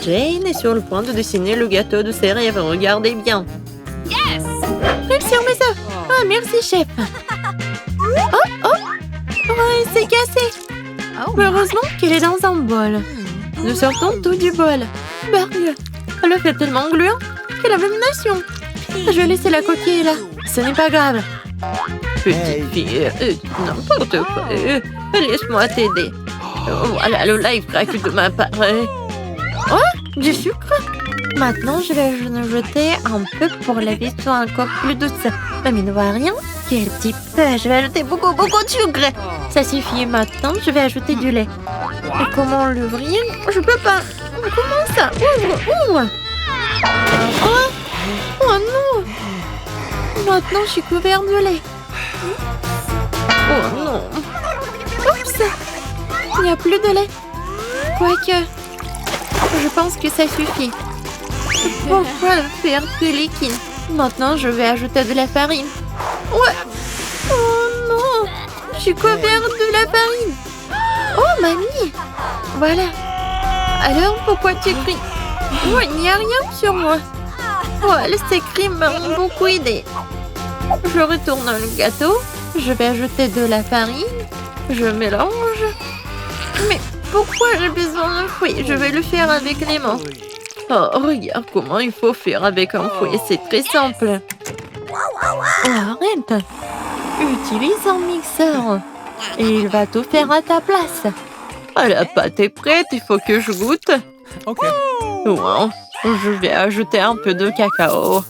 Jane est sur le point de dessiner le gâteau de ses rêves. Regardez bien. Yes! Sur mes œufs. Ah, merci, chef. Oh. Ouais, c'est cassé. Heureusement qu'elle est dans un bol. Nous sortons tout du bol. Bargue. Le fait tellement gluant qu'elle a même une nation. Je vais laisser la coquille là. Ce n'est pas grave. Petite fille, n'importe quoi. Laisse-moi t'aider. Voilà le live crack de ma part. Oh, du sucre. Maintenant, je vais en jeter un peu pour la vie soit encore plus douce. Mais ne voit rien. Quel petit peu. Je vais ajouter beaucoup de sucre. Ça suffit. Maintenant, je vais ajouter du lait. Et comment l'ouvrir? Je peux pas. Comment ça? Ouvre. Oh non. Maintenant, je suis couvert de lait. Oh non. Oups. Il n'y a plus de lait. Quoique, je pense que ça suffit. Pourquoi le faire plus liquide? Maintenant, je vais ajouter de la farine. Ouais. Oh non. Je suis couvert de la farine. Oh, mamie. Voilà. Alors, pourquoi tu cries? Oh, il n'y a rien sur moi. Ouais, ces crimes m'ont beaucoup aidé. Je retourne le gâteau. Je vais ajouter de la farine. Je mélange. Mais pourquoi j'ai besoin d'un fouet? Je vais le faire avec les mains. Oh, regarde comment il faut faire avec un fouet. C'est très simple. Oh, arrête. Utilise un mixeur. Et il va tout faire à ta place. Ah, la pâte est prête. Il faut que je goûte. Ok. Wow. Je vais ajouter un peu de cacao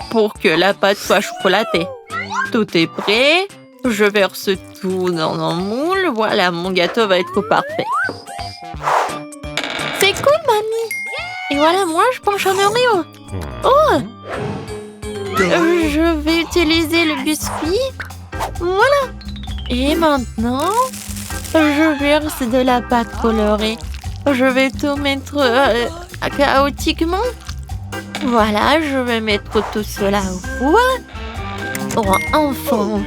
pour que la pâte soit chocolatée. Tout est prêt. Je verse tout dans un moule. Voilà, mon gâteau va être parfait. C'est cool, mamie. Et voilà, moi, je penche un Oreo. Oh! Je vais utiliser le biscuit. Voilà. Et maintenant, je verse de la pâte colorée. Je vais tout mettre chaotiquement. Voilà, je vais mettre tout cela au four. Oh, enfin.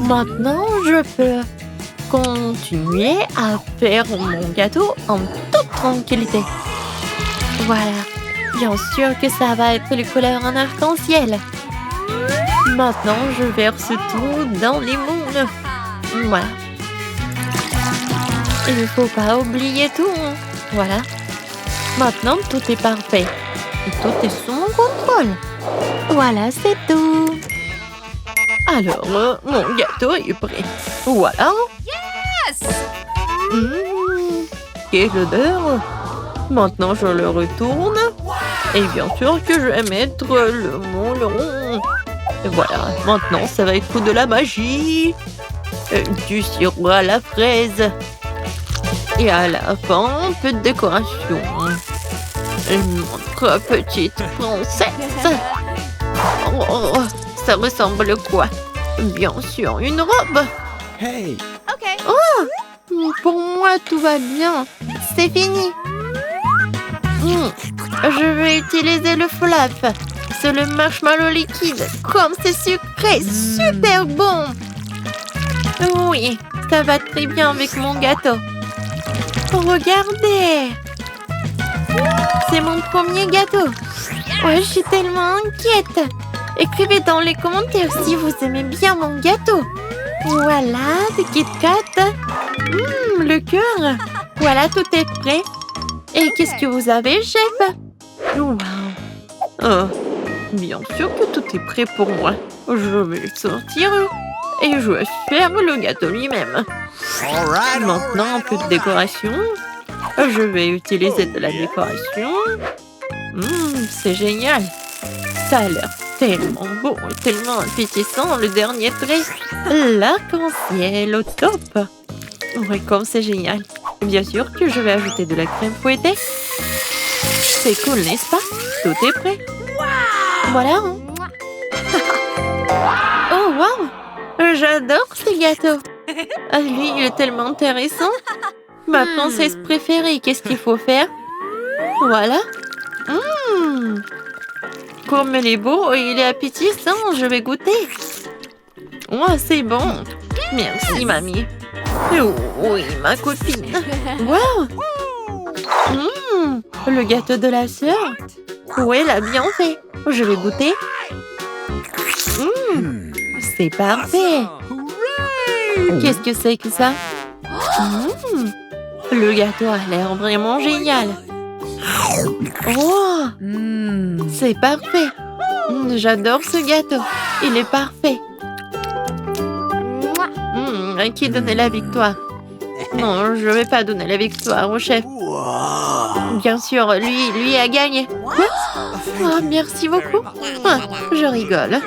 Maintenant, je peux continuer à faire mon gâteau en toute tranquillité. Voilà. Bien sûr que ça va être les couleurs en arc-en-ciel. Maintenant, je verse tout dans les moules. Voilà. Il ne faut pas oublier tout. Voilà. Maintenant, tout est parfait. Et tout est sous mon contrôle. Voilà, c'est tout. Alors, mon gâteau est prêt. Voilà. Yes! Quelle odeur. Maintenant, je le retourne. Et bien sûr que je vais mettre le moule rond. Et voilà. Maintenant, ça va être de la magie. Du sirop à la fraise. Et à la fin, un peu de décoration. Notre petite princesse. Oh, ça ressemble à quoi? Bien sûr, une robe. Hey! OK. Oh, pour moi, tout va bien. C'est fini. Je vais utiliser le flap. C'est le marshmallow liquide. Comme c'est sucré, super bon. Oui, ça va très bien avec mon gâteau. Regardez. C'est mon premier gâteau. Ouais, je suis tellement inquiète. Écrivez dans les commentaires si vous aimez bien mon gâteau. Voilà, des Kit Kat. Le cœur. Voilà, tout est prêt. Et qu'est-ce que vous avez, chef? Wow. Oh, bien sûr que tout est prêt pour moi. Je vais le sortir et je vais faire le gâteau lui-même. Maintenant, un peu de décoration. Je vais utiliser de la décoration. C'est génial. Ça a l'air tellement beau et tellement appétissant. Le dernier trait, l'arc-en-ciel au top. Ouais, comme c'est génial. Bien sûr que je vais ajouter de la crème fouettée. C'est cool, n'est-ce pas? Tout est prêt. Voilà. Oh, wow! J'adore ces gâteaux. Lui, il est tellement intéressant. Ma princesse préférée, qu'est-ce qu'il faut faire? Voilà. Comme il est beau et il est appétissant, je vais goûter. Oh, c'est bon. Merci, mamie. Oh, oui, ma copine. Wow. Le gâteau de la sœur. Oui, elle a bien fait. Je vais goûter. C'est parfait. Qu'est-ce que c'est que ça? Le gâteau a l'air vraiment génial. Oh, c'est parfait. J'adore ce gâteau. Il est parfait. À qui donner la victoire? Non, je ne vais pas donner la victoire au chef. Bien sûr, lui a gagné. Quoi? Oh, merci beaucoup. Ah, je rigole.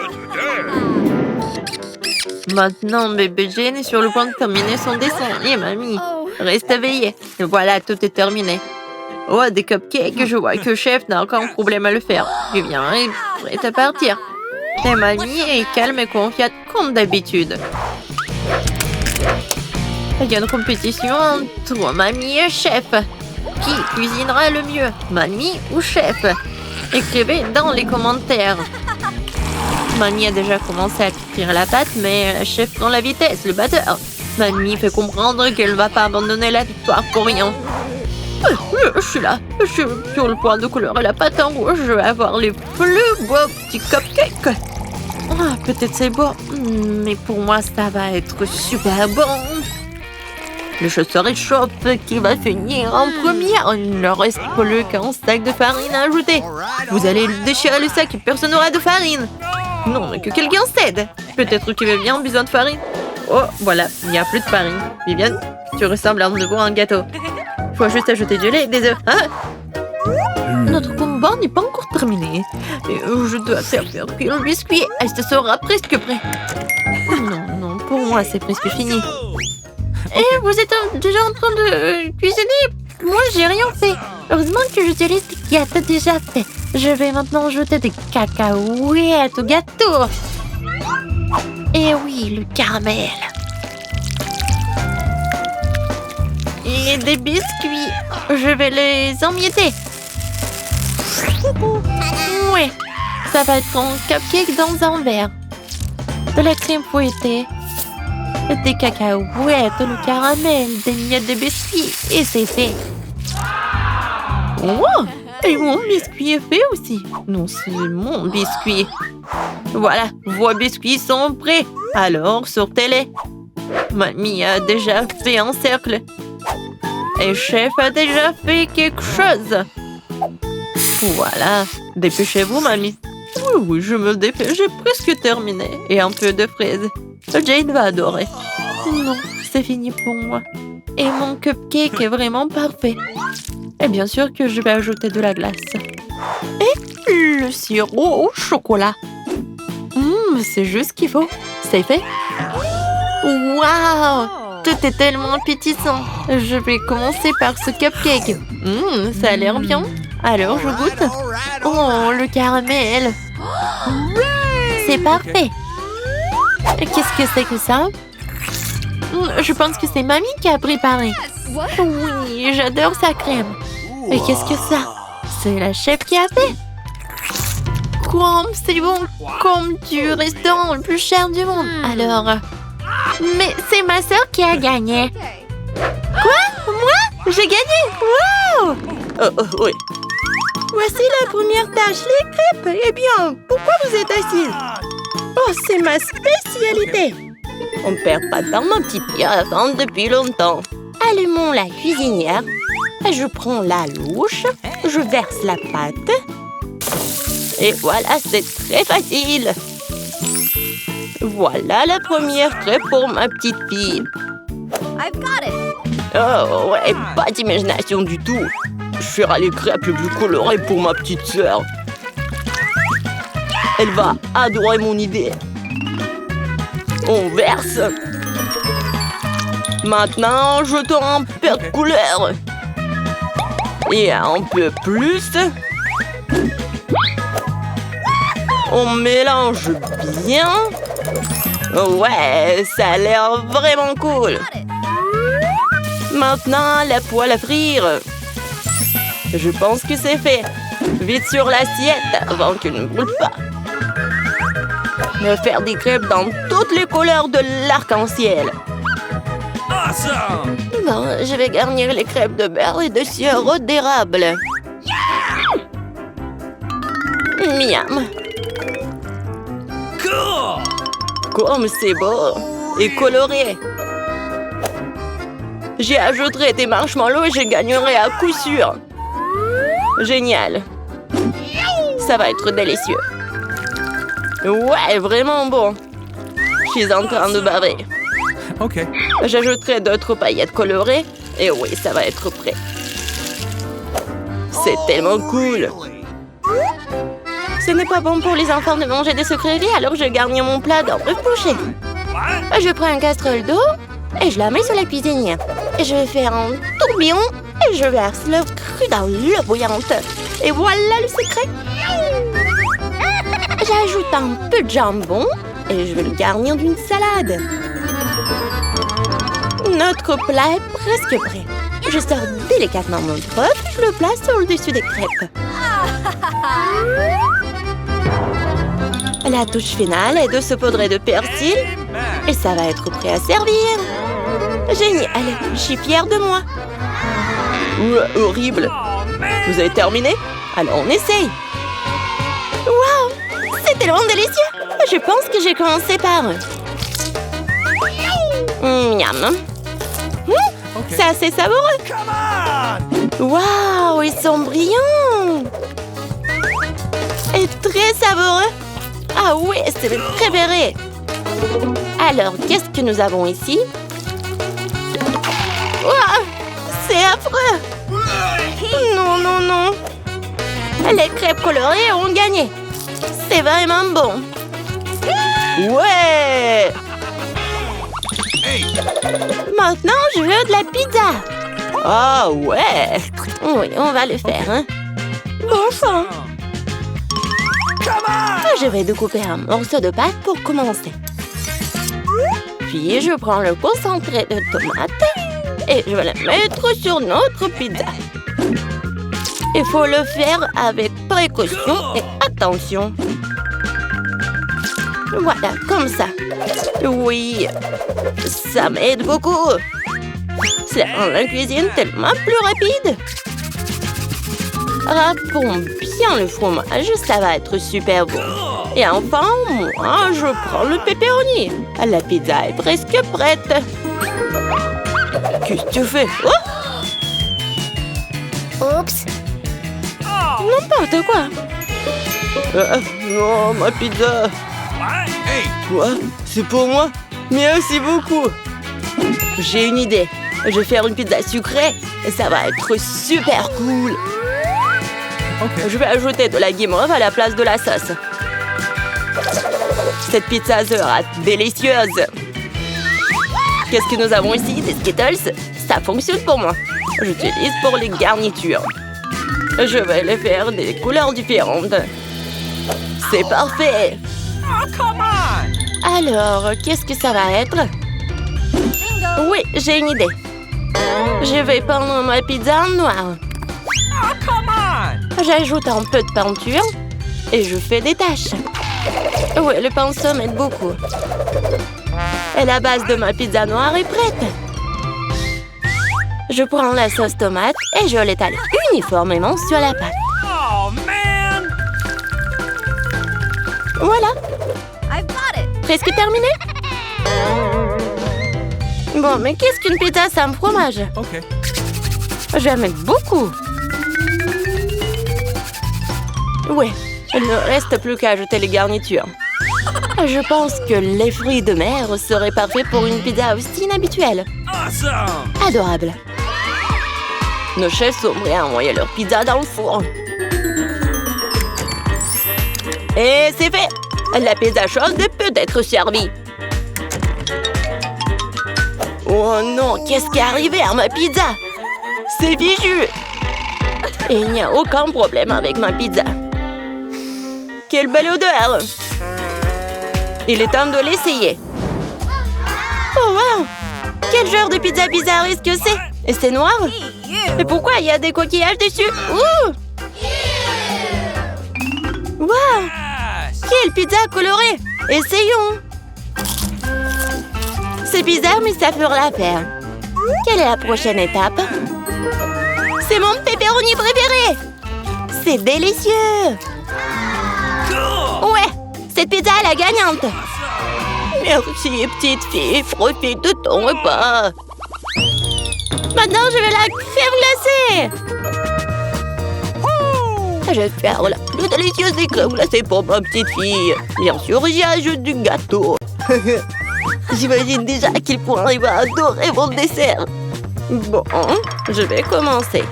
Maintenant, bébé Jane est sur le point de terminer son dessin. Et mamie, reste éveillée. Et voilà, tout est terminé. Oh, des cupcakes. Je vois que le chef n'a aucun problème à le faire. Il vient et prêt à partir. Et mamie est calme et confiante comme d'habitude. Il y a une compétition entre mamie et chef. Qui cuisinera le mieux, mamie ou chef? Écrivez dans les commentaires. Mamie a déjà commencé à cuire la pâte, mais le chef prend la vitesse, le batteur. Mamie fait comprendre qu'elle ne va pas abandonner la victoire pour rien. Je suis là. Je suis sur le point de colorer la pâte en rouge. Je vais avoir les plus beaux petits cupcakes. Ah, peut-être c'est beau, mais pour moi, ça va être super bon. Le chasseur échauffe qui va finir en première. Il ne reste plus qu'un sac de farine à ajouter. Vous allez déchirer le sac et personne n'aura de farine. Non, mais que quelqu'un cède. Peut-être que Viviane a besoin de farine. Oh, voilà, il n'y a plus de farine. Viviane, tu ressembles à un gâteau. Il faut juste ajouter du lait et des œufs. Hein? Notre combat n'est pas encore terminé. Je dois faire cuire le biscuit. Elle se sera presque prêt. Non, pour moi, c'est presque fini. Et vous êtes déjà en train de cuisiner? Moi, j'ai rien fait. Heureusement que j'utilise des gâteaux déjà faits. Je vais maintenant ajouter des cacahuètes au gâteau. Et oui, le caramel. Et des biscuits. Je vais les emietter. Ouais, ça va être un cupcake dans un verre. De la crème fouettée. Des cacahuètes, le caramel, des miettes de biscuits. Et c'est fait. Oh! Et mon biscuit est fait aussi. Non, c'est mon biscuit. Voilà, vos biscuits sont prêts. Alors, sortez-les. Mamie a déjà fait un cercle. Et chef a déjà fait quelque chose. Voilà. Dépêchez-vous, mamie. Oui, je me dépêche. J'ai presque terminé. Et un peu de fraises. Jane va adorer. Non, c'est fini pour moi. Et mon cupcake est vraiment parfait. Et bien sûr que je vais ajouter de la glace. Et le sirop au chocolat. C'est juste ce qu'il faut. C'est fait. Waouh! Tout est tellement appétissant. Je vais commencer par ce cupcake. Ça a l'air bien. Alors, je goûte. Oh, le caramel. C'est parfait. Qu'est-ce que c'est que ça? Je pense que c'est mamie qui a préparé. Oui, j'adore sa crème. Et qu'est-ce que ça? C'est la chef qui a fait. Comme c'est bon, comme du restaurant le plus cher du monde. Alors, mais c'est ma sœur qui a gagné. Quoi? Moi? J'ai gagné? Wow! Oui. Voici la première tâche, les crêpes. Eh bien, pourquoi vous êtes assise? Oh, c'est ma spécialité. On ne perd pas de temps, ma petite fille, à attendre depuis longtemps. Allumons la cuisinière. Je prends la louche. Je verse la pâte. Et voilà, c'est très facile. Voilà la première crêpe pour ma petite fille. I've got it. Oh, ouais, pas d'imagination du tout. Je ferai les crêpes les plus colorées pour ma petite sœur. Elle va adorer mon idée. On verse. Maintenant, jetons un peu de couleur. Et un peu plus. On mélange bien. Ouais, ça a l'air vraiment cool. Maintenant, la poêle à frire. Je pense que c'est fait. Vite sur l'assiette avant qu'elle ne brûle pas. Me faire des crêpes dans toutes les couleurs de l'arc-en-ciel. Awesome! Bon, je vais garnir les crêpes de beurre et de sirop d'érable. Miam. Comme c'est beau et coloré. J'y ajouterai des marshmallows et je gagnerai à coup sûr. Génial. Ça va être délicieux. Ouais, vraiment bon. Je suis en train de baver. OK. J'ajouterai d'autres paillettes colorées. Et oui, ça va être prêt. C'est tellement cool. Ce n'est pas bon pour les enfants de manger des sucreries, alors je garnis mon plat dans le boucher. Je prends une casserole d'eau et je la mets sur la cuisinière. Et je vais faire un tourbillon et je verse le cru dans l'eau bouillante. Et voilà le secret. J'ajoute un peu de jambon et je vais le garnir d'une salade. Notre plat est presque prêt. Je sors délicatement mon œuf et je le place au-dessus des crêpes. La touche finale est de saupoudrer de persil et ça va être prêt à servir. Génial, je suis fière de moi. Horrible. Vous avez terminé? Alors on essaye. Waouh, c'est tellement délicieux. Je pense que j'ai commencé par... Miam. C'est assez savoureux. Waouh, ils sont brillants. Et très savoureux. Ah oui, c'est mes préférés. Alors, qu'est-ce que nous avons ici? Waouh, c'est affreux. Non, non, non. Les crêpes colorées ont gagné. C'est vraiment bon. Ouais. Maintenant, je veux de la pizza. Ah ouais. Oui, on va le faire, hein. Bon sang. Je vais découper un morceau de pâte pour commencer. Puis, je prends le concentré de tomate et je vais le mettre sur notre pizza. Il faut le faire avec précaution et attention. Voilà, comme ça. Oui, ça m'aide beaucoup. Ça rend la cuisine tellement plus rapide. Râpons bien le fromage, ça va être super bon. Et enfin, moi, je prends le pepperoni. La pizza est presque prête. Qu'est-ce que tu fais? Oups. N'importe quoi. Non, ma pizza. Quoi? C'est pour moi? Merci beaucoup. J'ai une idée. Je vais faire une pizza sucrée et ça va être super cool. OK. Je vais ajouter de la guimauve à la place de la sauce. Cette pizza sera délicieuse. Qu'est-ce que nous avons ici? Des Skittles? Ça fonctionne pour moi. J'utilise pour les garnitures. Je vais les faire des couleurs différentes. C'est parfait. Alors, qu'est-ce que ça va être? Oui, j'ai une idée. Je vais peindre ma pizza en noir. J'ajoute un peu de peinture et je fais des taches. Oui, le pinceau m'aide beaucoup. Et la base de ma pizza noire est prête. Je prends la sauce tomate et je l'étale uniformément sur la pâte. Voilà, I've got it. presque terminé. Bon, mais qu'est-ce qu'une pizza sans fromage? OK. J'aime beaucoup. Ouais, il ne reste plus qu'à ajouter les garnitures. Je pense que les fruits de mer seraient parfaits pour une pizza aussi inhabituelle. Adorable. Nos chefs sont prêts à envoyer leur pizza dans le four. Et c'est fait. La pizza chaude peut être servie. Oh non, qu'est-ce qui est arrivé à ma pizza? C'est fichu. Et il n'y a aucun problème avec ma pizza. Quelle belle odeur! Il est temps de l'essayer. Oh wow! Quel genre de pizza bizarre est-ce que c'est? Et c'est noir? Mais pourquoi il y a des coquillages dessus? Ouh! Wow! Quelle pizza colorée! Essayons! C'est bizarre, mais ça fera l'affaire. Quelle est la prochaine étape? C'est mon pepperoni préféré! C'est délicieux! Ouais, cette pizza est la gagnante! Merci, petite fille, profite de ton repas! Maintenant, je veux la crème glacée! Je vais faire la plus délicieuse des crèmes glacées pour ma petite fille. Bien sûr, j'y ajoute du gâteau. J'imagine déjà à quel point il va adorer mon dessert. Bon, je vais commencer.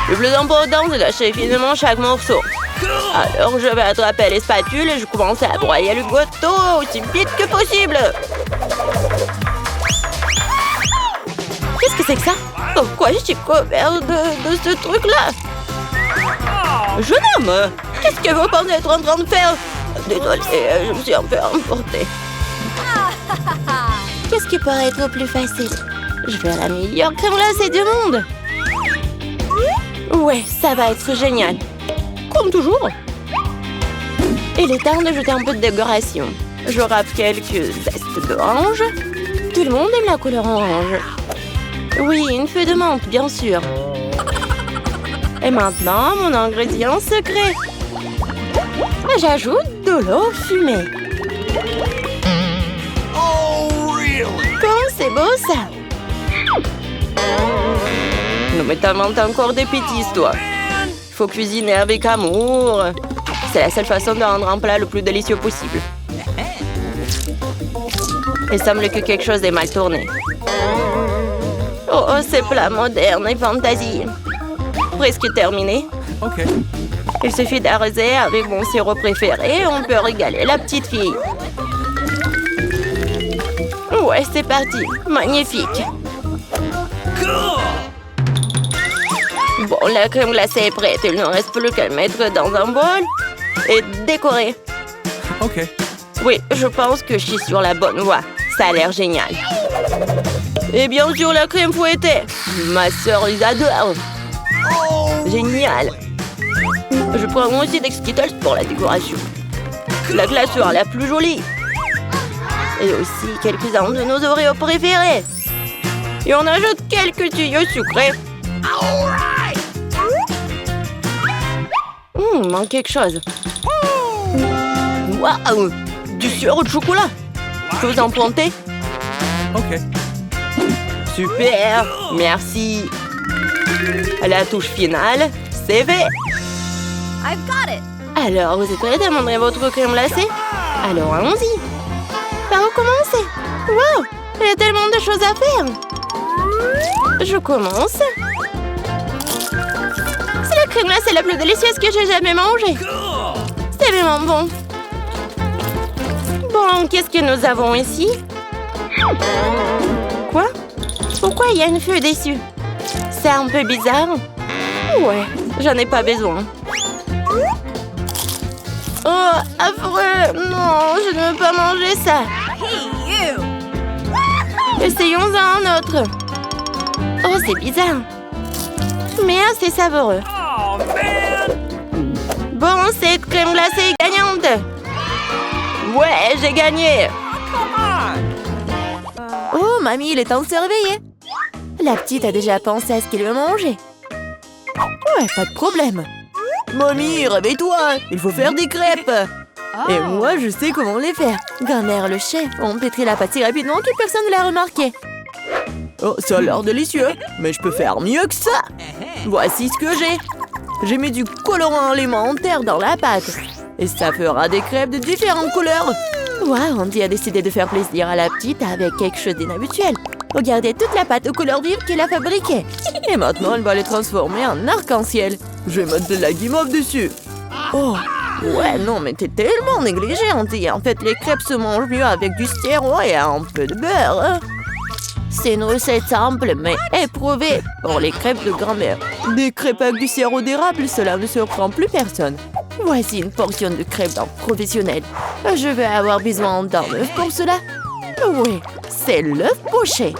Le plus important, c'est d'acheter finement chaque morceau. Alors, je vais attraper les spatules et je commence à broyer le gâteau aussi vite que possible. Qu'est-ce que c'est que ça? Pourquoi je suis couvert de ce truc-là? Jeune homme, qu'est-ce que vous pensez être en train de faire? Désolée, je me suis un peu emportée. Qu'est-ce qui pourrait être plus facile? Je vais la meilleure crème glacée du monde. Ouais, ça va être génial. Comme toujours. Il est temps d'ajouter un peu de décoration. Je râpe quelques zestes d'orange. Tout le monde aime la couleur orange. Oui, une feuille de menthe, bien sûr. Et maintenant, mon ingrédient secret. J'ajoute de l'eau fumée. Comme c'est beau, ça. Non, mais t'inventes encore des bêtises, toi. Faut cuisiner avec amour. C'est la seule façon de rendre un plat le plus délicieux possible. Il semble que quelque chose est mal tourné. Oh, ces plats modernes et fantasy. Presque terminé. OK. Il suffit d'arroser avec mon sirop préféré et on peut régaler la petite fille. Ouais, c'est parti. Magnifique. Bon, la crème glacée est prête. Il ne reste plus qu'à le mettre dans un bol et décorer. OK. Oui, je pense que je suis sur la bonne voie. Ça a l'air génial. Et bien sûr, la crème fouettée. Ma sœur les adore. Génial. Je prends aussi des Skittles pour la décoration. La glaceur la plus jolie. Et aussi quelques-uns de nos Oreos préférés. Et on ajoute quelques tuyaux sucrés. Il manque quelque chose. Waouh! Du sirop de chocolat. Je peux vous en planter? OK. Super! Merci. La touche finale, c'est fait. I've got it. Alors, vous êtes prêts à montrer votre crème glacée? Alors, allons-y. Par où commencer? Wow! Il y a tellement de choses à faire. Je commence. C'est la crème glacée la plus délicieuse que j'ai jamais mangée. C'est vraiment bon. Bon, qu'est-ce que nous avons ici? Quoi? Pourquoi il y a une feuille dessus? C'est un peu bizarre. Ouais, j'en ai pas besoin. Oh, affreux! Non, je ne veux pas manger ça. Hey, you. Essayons un autre. Oh, c'est bizarre. Mais assez savoureux. Bon, cette crème glacée est gagnante. Ouais, j'ai gagné. Oh, mamie, il est temps de se réveiller. La petite a déjà pensé à ce qu'elle veut manger. Ouais, pas de problème. Mamie, réveille-toi, il faut faire des crêpes. Et moi, je sais comment les faire. Grand-mère, le chef, on pétrit la pâte si rapidement que personne ne l'a remarqué. Oh, ça a l'air délicieux, mais je peux faire mieux que ça. Voici ce que j'ai. J'ai mis du colorant alimentaire dans la pâte. Et ça fera des crêpes de différentes couleurs. Waouh, Andy a décidé de faire plaisir à la petite avec quelque chose d'inhabituel. Regardez toute la pâte aux couleurs vives qu'il a fabriquée. Et maintenant, elle va les transformer en arc-en-ciel. Je vais mettre de la guimauve dessus. Oh, ouais, non, mais t'es tellement négligée, Andy. En fait, les crêpes se mangent mieux avec du sirop et un peu de beurre. Hein. C'est une recette simple, mais éprouvée pour les crêpes de grand-mère. Des crêpes avec du sirop d'érable, cela ne surprend plus personne. Voici une portion de crêpes d'un professionnel. Je vais avoir besoin d'un œuf pour cela. Oui, c'est l'œuf poché.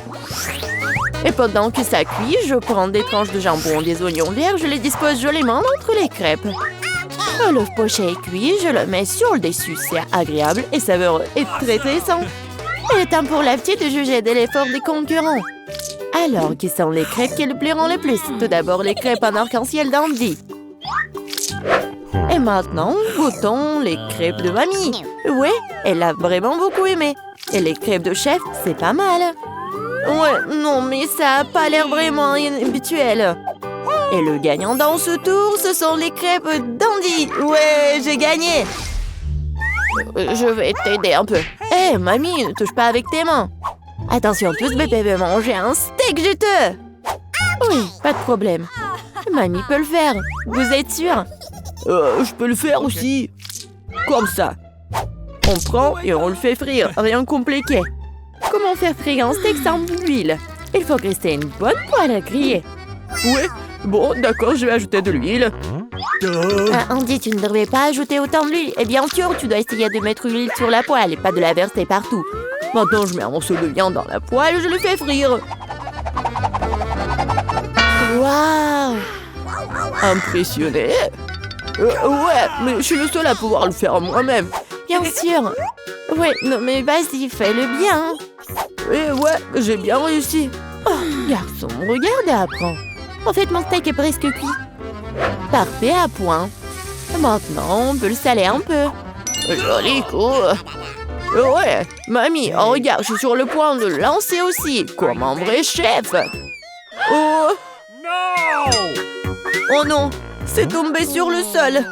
Et pendant que ça cuit, je prends des tranches de jambon, des oignons verts, je les dispose joliment entre les crêpes. L'œuf poché est cuit, je le mets sur le dessus. C'est agréable et savoureux et très sain. Il est temps pour la petite de juger de l'effort des concurrents. Alors, qui sont les crêpes qui lui plairont le plus? Tout d'abord, les crêpes en arc-en-ciel d'Andy. Et maintenant, goûtons les crêpes de mamie. Ouais, elle a vraiment beaucoup aimé. Et les crêpes de chef, c'est pas mal. Ouais, non, mais ça a pas l'air vraiment habituel. Et le gagnant dans ce tour, ce sont les crêpes d'Andy. Ouais, j'ai gagné. Je vais t'aider un peu. Hé, mamie, ne touche pas avec tes mains. Attention, tous bébé veut manger un steak juteux. Oui, pas de problème. Mamie peut le faire. Vous êtes sûr? Je peux le faire aussi. Comme ça. On prend et on le fait frire. Rien de compliqué. Comment faire frire un steak sans l'huile? Il faut rester une bonne poêle à griller. Ouais, bon, d'accord, je vais ajouter de l'huile. Andy, tu ne devrais pas ajouter autant d'huile. Et bien sûr, tu dois essayer de mettre l'huile sur la poêle et pas de la verser partout. Maintenant, je mets un morceau de viande dans la poêle et je le fais frire. Waouh! Impressionné? Ouais, mais je suis le seul à pouvoir le faire moi-même. Bien sûr. Ouais, non mais vas-y, fais-le bien. Ouais, j'ai bien réussi. Oh, garçon, regarde et apprends. En fait, mon steak est presque cuit. Parfait, à point. Maintenant, on peut le saler un peu. Joli coup. Ouais, mamie, oh, regarde, je suis sur le point de le lancer aussi, comme un vrai chef. Oh non, c'est tombé sur le sol.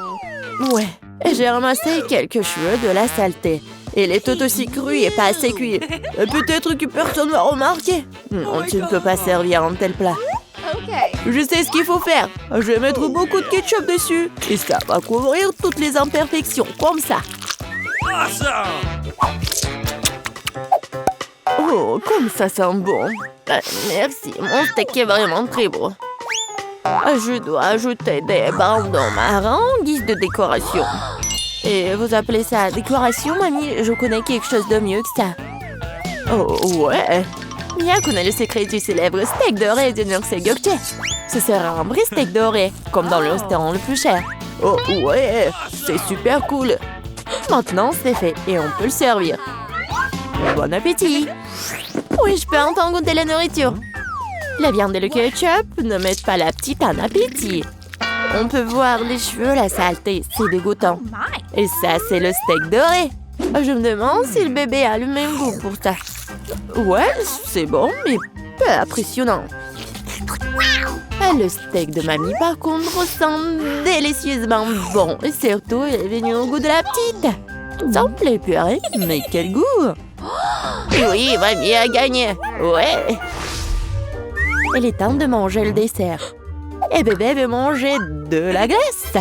Ouais, j'ai ramassé quelques cheveux de la saleté. Il est tout aussi cru et pas assez cuit. Peut-être que personne va remarquer. Non, tu ne peux pas servir un tel plat. Je sais ce qu'il faut faire. Je vais mettre beaucoup de ketchup dessus. Et ça va couvrir toutes les imperfections, comme ça. Oh, comme ça sent bon. Merci, mon steak est vraiment très beau. Je dois ajouter des bandons marrons en guise de décoration. Et vous appelez ça décoration, mamie? Je connais quelque chose de mieux que ça. Oh, ouais. Mia connaît le secret du célèbre steak doré de Nurse Gökçe. Ce sera un vrai steak doré, comme dans le restaurant le plus cher. Oh, ouais, c'est super cool. Maintenant, c'est fait et on peut le servir. Bon appétit! Oui, je peux enfin goûter la nourriture. La viande et le ketchup ne mettent pas la petite en appétit. On peut voir les cheveux, la saleté, c'est dégoûtant. Et ça, c'est le steak doré. Je me demande si le bébé a le même goût pour ça. Ouais, c'est bon, mais peu impressionnant. Le steak de mamie, par contre, sent délicieusement bon. Et surtout, il est venu au goût de la petite. Ça me plaît purée, mais quel goût! Oui, mamie a gagné. Ouais. Il est temps de manger le dessert. Et bébé veut manger de la glace.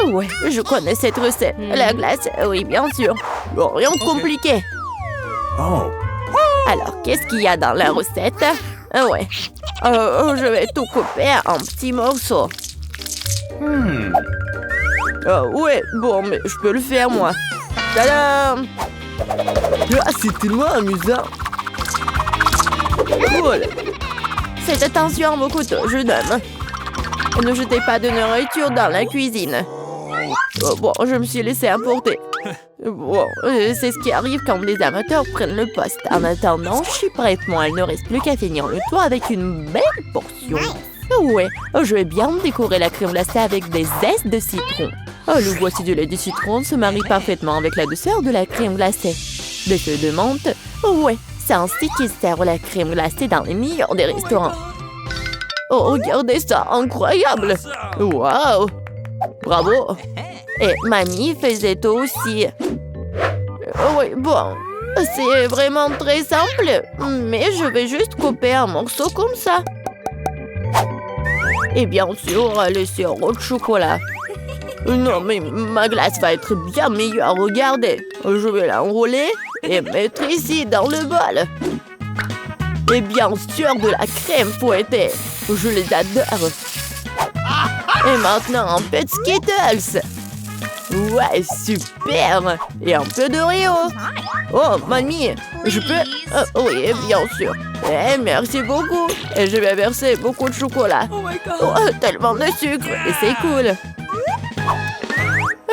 Ouais, je connais cette recette. La glace, oui, bien sûr. Bon, rien de compliqué. Oh. Alors, qu'est-ce qu'il y a dans la recette? Ouais. Je vais tout couper en petits morceaux. Ouais, bon, mais je peux le faire, moi. Tadam! Ah, c'est tellement amusant. Voilà. Faites attention à vos couteaux, jeune homme. Ne jetez pas de nourriture dans la cuisine. Bon, je me suis laissé emporter. Bon, c'est ce qui arrive quand les amateurs prennent le poste. En attendant, je suis prête. Moi, il ne reste plus qu'à finir le tour avec une belle portion. Ouais, je vais bien décorer la crème glacée avec des zestes de citron. Le voici du lait de citron se marie parfaitement avec la douceur de la crème glacée. Des feuilles de menthe. Ouais, c'est ainsi qu'ils servent la crème glacée dans les meilleurs des restaurants. Oh, regardez ça, incroyable! Waouh! Bravo! Et mamie faisait tout aussi. Oui, bon, c'est vraiment très simple, mais je vais juste couper un morceau comme ça. Et bien sûr, le sirop de chocolat. Non, mais ma glace va être bien meilleure, regardez. Je vais l'enrouler et mettre ici dans le bol. Et bien sûr, de la crème fouettée. Je les adore. Et maintenant, un peu de Skittles. Ouais, super. Et un peu d'Oreo. Oh, mamie, je peux... oui, bien sûr. Merci beaucoup. Et je vais verser beaucoup de chocolat. Oh, tellement de sucre. Et c'est cool.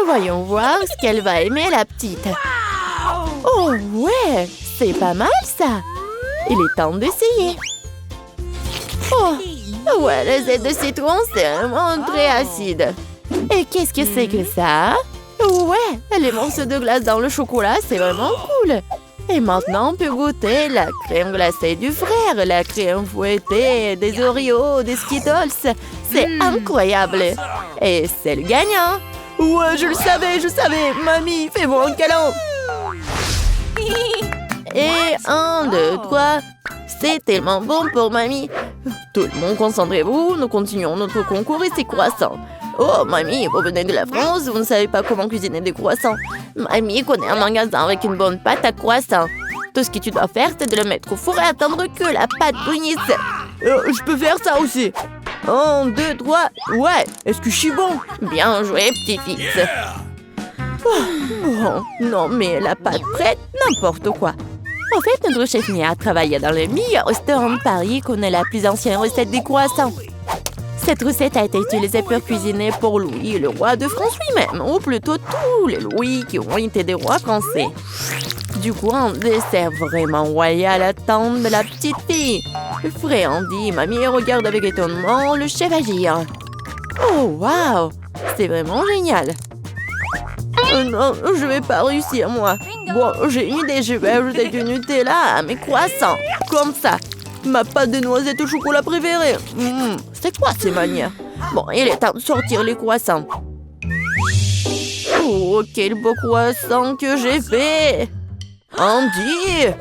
Voyons voir ce qu'elle va aimer, la petite. Oh ouais, c'est pas mal ça. Il est temps d'essayer. Oh, ouais, le zeste de citron, c'est vraiment très acide. Et qu'est-ce que c'est que ça? Ouais, les morceaux de glace dans le chocolat, c'est vraiment cool. Et maintenant, on peut goûter la crème glacée du frère, la crème fouettée, des Oreos, des Skittles. C'est incroyable. Et c'est le gagnant. Ouais, je le savais. Mamie, fais-moi un câlin. Et 1, 2, 3. C'est tellement bon pour mamie. Tout le monde, concentrez-vous. Nous continuons notre concours et c'est croissants. Oh, mamie, vous venez de la France, vous ne savez pas comment cuisiner des croissants. Mamie connaît un magasin avec une bonne pâte à croissants. Tout ce que tu dois faire, c'est de le mettre au four et attendre que la pâte bouillisse. Je peux faire ça aussi. 1, 2, 3. Ouais, est-ce que je suis bon? Bien joué, petit-fils. Oh, non, mais la pâte prête, n'importe quoi. En fait, notre chef Mia travaille dans le meilleur restaurant de Paris et connaît la plus ancienne recette des croissants. Cette recette a été utilisée pour cuisiner pour Louis, le roi de France lui-même, ou plutôt tous les Louis qui ont été des rois français. Du coup, un dessert vraiment royal attend de la petite fille. Frais Andy, mamie regarde avec étonnement le chef agir. Oh, waouh! C'est vraiment génial! Non, je vais pas réussir, moi. Bon, j'ai une idée, je vais ajouter du Nutella à mes croissants. Comme ça. Ma pâte de noisette au chocolat préférée. C'est quoi ces manières? Bon, il est temps de sortir les croissants. Oh, quel beau croissant que j'ai fait! Andy!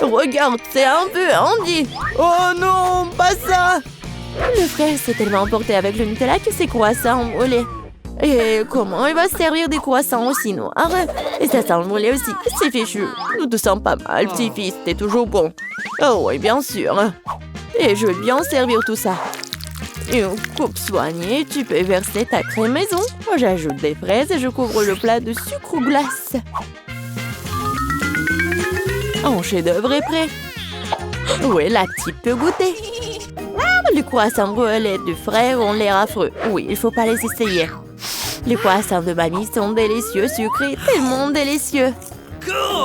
Regarde, c'est un peu Andy! Oh non, pas ça! Le frère s'est tellement emporté avec le Nutella que ses croissants ont brûlé. Et comment il va se servir des croissants aussi noirs? Et ça sent le brûlé aussi. C'est fichu. Nous te sens pas mal, petit-fils. T'es toujours bon. Oh oui, bien sûr. Et je vais bien servir tout ça. Une coupe soignée, tu peux verser ta crème maison. J'ajoute des fraises et je couvre le plat de sucre ou glace. Un chef-d'œuvre est prêt. Oui, la petite peut goûter. Les croissants brûlés du frère ont l'air affreux. Oui, il faut pas les essayer. Les croissants de mamie sont délicieux, sucrés, tellement délicieux.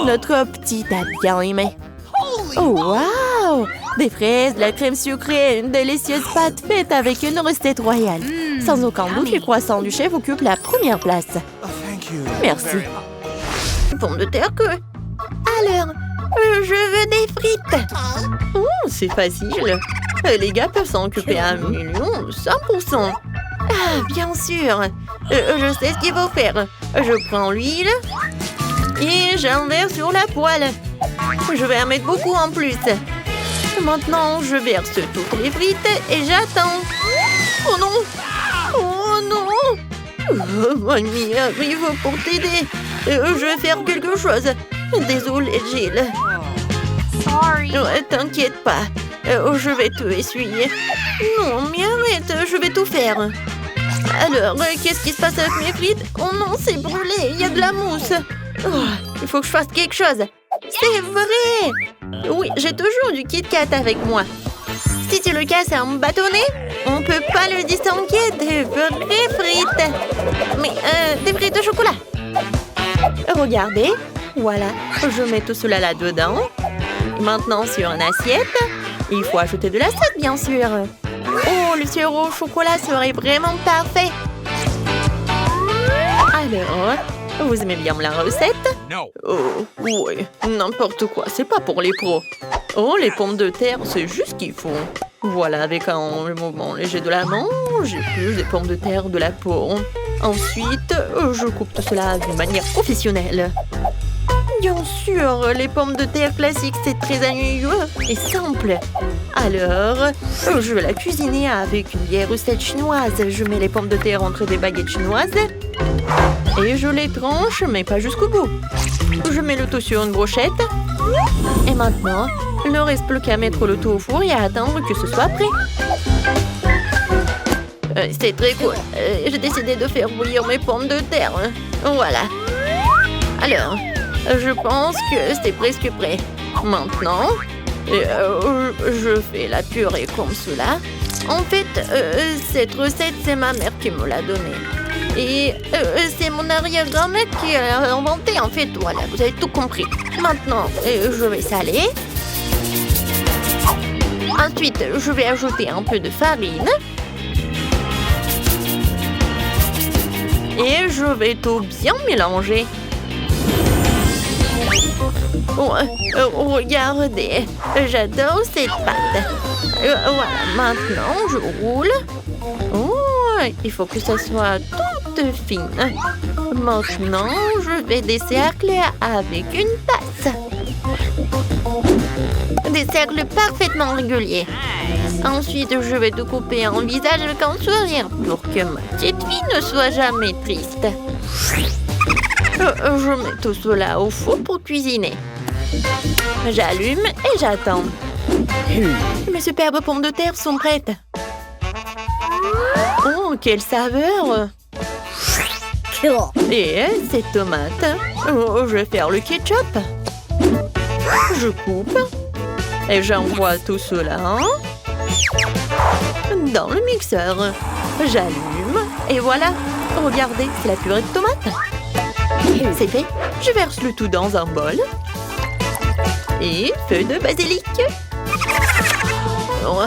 Notre petite a bien aimé. Oh, waouh! Des fraises, de la crème sucrée, une délicieuse pâte faite avec une recette royale. Sans aucun doute, les croissants du chef occupent la première place. Merci. Pomme de terre que... Alors, je veux des frites. Oh, c'est facile. Les gars peuvent s'en occuper à 100%. Ah, bien sûr. Je sais ce qu'il faut faire. Je prends l'huile et j'en verse sur la poêle. Je vais en mettre beaucoup en plus. Maintenant, je verse toutes les frites et j'attends. Oh non! Oh non! Mamie arrive pour t'aider. Je vais faire quelque chose. Désolée, Gilles. Sorry. T'inquiète pas. Je vais te essuyer. Non, mais arrête, je vais tout faire. Alors, qu'est-ce qui se passe avec mes frites? Oh non, c'est brûlé, il y a de la mousse. Oh, il faut que je fasse quelque chose. C'est vrai! Oui, j'ai toujours du Kit Kat avec moi. Si tu le casses en bâtonnet, on peut pas le distinguer des vraies frites. Mais, des frites au chocolat. Regardez, voilà, je mets tout cela là-dedans. Maintenant, sur une assiette, il faut ajouter de la sauce, bien sûr. Oh, le sirop au chocolat serait vraiment parfait. Alors, vous aimez bien la recette? No. Oh, oui, n'importe quoi, c'est pas pour les pros. Oh, les pommes de terre, c'est juste ce qu'ils font. Voilà, avec un mouvement léger de la main, j'épluche des pommes de terre de la peau. Ensuite, je coupe tout cela d'une manière professionnelle. Bien sûr, les pommes de terre classiques, c'est très ennuyeux et simple. Alors, je vais la cuisiner avec une vieille recette chinoise. Je mets les pommes de terre entre des baguettes chinoises et je les tranche, mais pas jusqu'au bout. Je mets le tout sur une brochette. Et maintenant, il ne reste plus qu'à mettre le tout au four et à attendre que ce soit prêt. C'est très cool. J'ai décidé de faire bouillir mes pommes de terre. Voilà. Alors, je pense que c'est presque prêt. Maintenant, je fais la purée comme cela. En fait, cette recette, c'est ma mère qui me l'a donnée. Et c'est mon arrière-grand-mère qui a inventé, en fait. Voilà, vous avez tout compris. Maintenant, je vais saler. Ensuite, je vais ajouter un peu de farine. Et je vais tout bien mélanger. Oh, regardez, j'adore cette pâte. Voilà, maintenant je roule. Oh, il faut que ça soit toute fine. Maintenant, je fais des cercles avec une tasse. Des cercles parfaitement réguliers. Ensuite, je vais te couper un visage avec un sourire pour que ma petite fille ne soit jamais triste. Je mets tout cela au four pour cuisiner. J'allume et j'attends. Mes superbes pommes de terre sont prêtes. Oh, quelle saveur! Et ces tomates. Oh, je vais faire le ketchup. Je coupe. Et j'envoie tout cela dans le mixeur. J'allume. Et voilà. Regardez, c'est la purée de tomates. C'est fait. Je verse le tout dans un bol. Et feuille de basilic. Oh,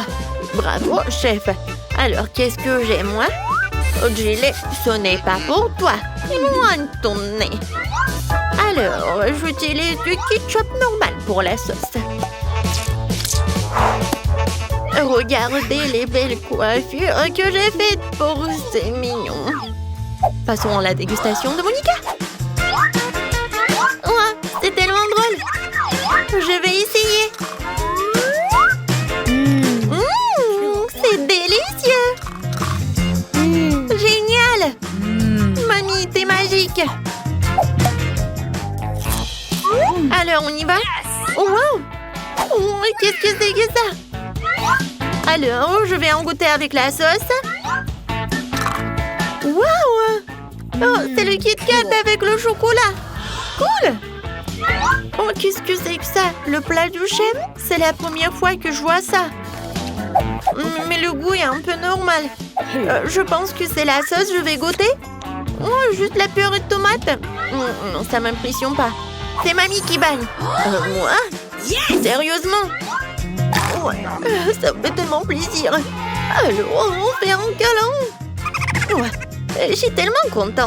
bravo, chef. Alors, qu'est-ce que j'ai, moi? Oh, Gilet, ce n'est pas pour toi. Loin de ton nez. Alors, j'utilise du ketchup normal pour la sauce. Regardez les belles coiffures que j'ai faites pour ces mignons. Passons à la dégustation de Monica. Oh, c'est tellement drôle. Je vais essayer. C'est délicieux. Génial. Mamie, t'es magique. Alors, on y va? Oh, wow. Oh, qu'est-ce que c'est que ça? Alors, je vais en goûter avec la sauce. Wow! Oh, c'est le Kit Kat avec le chocolat. Cool! Oh, qu'est-ce que c'est que ça? Le plat du chef? C'est la première fois que je vois ça. Mais le goût est un peu normal. Je pense que c'est la sauce, je vais goûter. Oh, juste la purée de tomate. Non, ça m'impressionne pas. C'est mamie qui bagne. Moi? Sérieusement? Ouais, ça me fait tellement plaisir. Alors, on fait un câlin. Ouais, je suis tellement contente.